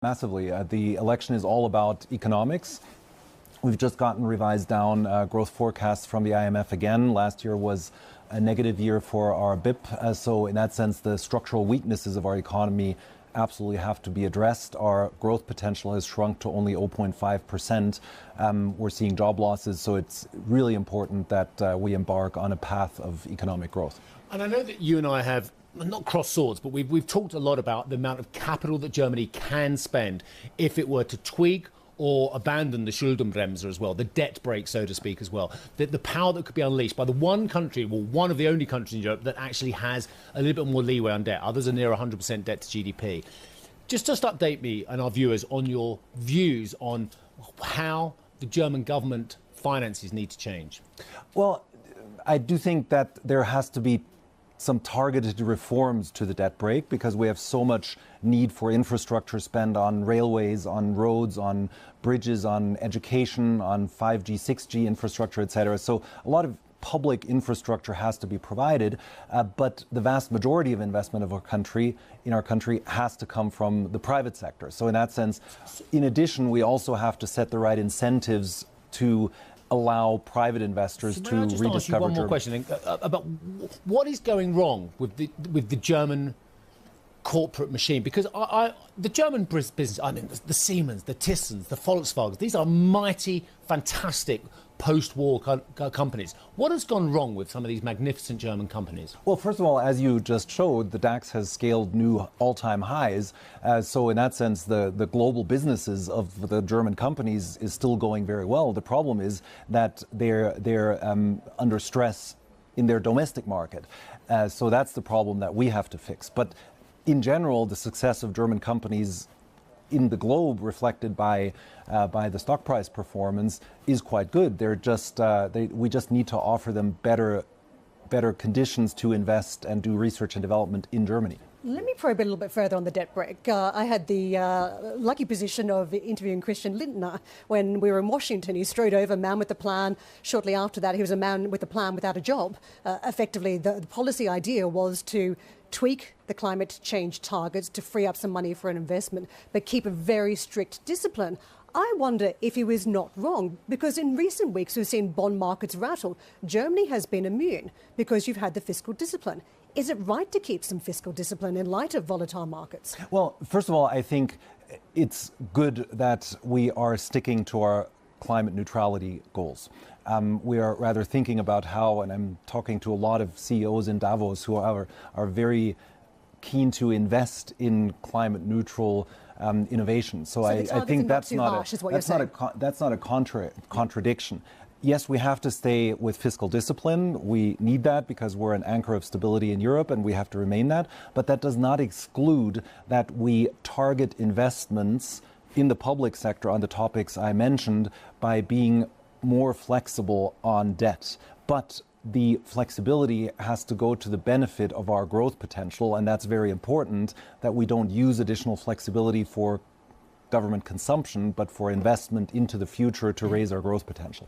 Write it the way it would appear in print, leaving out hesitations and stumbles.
Massively. The election is all about economics. We've just gotten revised down growth forecasts from the IMF again. Last year was a negative year for our BIP. So in that sense, the structural weaknesses of our economy absolutely have to be addressed. Our growth potential has shrunk to only 0.5%. We're seeing job losses. So it's really important that we embark on a path of economic growth. And I know that you and I have not crossed swords, but we've talked a lot about the amount of capital that Germany can spend if it were to tweak or abandon the Schuldenbremse as well, the debt brake, so to speak, as well. The power that could be unleashed by the one country, well, one of the only countries in Europe that actually has a little bit more leeway on debt. Others are near 100% debt to GDP. Just update me and our viewers on your views on how the German government finances need to change. Well, I do think that there has to be some targeted reforms to the debt brake because we have so much need for infrastructure spend on railways, on roads, on bridges, on education, on 5G, 6G infrastructure, etc. So a lot of public infrastructure has to be provided, but the vast majority of investment of our country has to come from the private sector. So in that sense, in addition, we also have to set the right incentives to allow private investors to rediscover Germany. Ask you one more question about what is going wrong with the German corporate machine, because the German business, I mean, the Siemens, the Thyssen's, the Volkswagens, these are mighty, fantastic post-war companies. What has gone wrong with some of these magnificent German companies? Well, first of all, as you just showed, the DAX has scaled new all-time highs. So in that sense, the global businesses of the German companies is still going very well. The problem is that they're under stress in their domestic market. So that's the problem that we have to fix. But in general, the success of German companies in the globe, reflected by the stock price performance, is quite good. They're just we just need to offer them better conditions to invest and do research and development in Germany. Let me probe a little bit further on the debt brake. I had the lucky position of interviewing Christian Lindner when we were in Washington. He strode over, man with a plan. Shortly after that, he was a man with a plan without a job. Effectively, the policy idea was to tweak the climate change targets to free up some money for an investment, but keep a very strict discipline. I wonder if he was not wrong, because in recent weeks we've seen bond markets rattle. Germany has been immune because you've had the fiscal discipline. Is it right to keep some fiscal discipline in light of volatile markets? Well, first of all, I think it's good that we are sticking to our climate neutrality goals. We are rather thinking about how, and I'm talking to a lot of CEOs in Davos who are very keen to invest in climate neutral innovation. So I think that's not a contradiction. Yes, we have to stay with fiscal discipline. We need that because we're an anchor of stability in Europe and we have to remain that. But that does not exclude that we target investments in the public sector on the topics I mentioned by being more flexible on debt. But the flexibility has to go to the benefit of our growth potential, and that's very important, that we don't use additional flexibility for government consumption, but for investment into the future to raise our growth potential.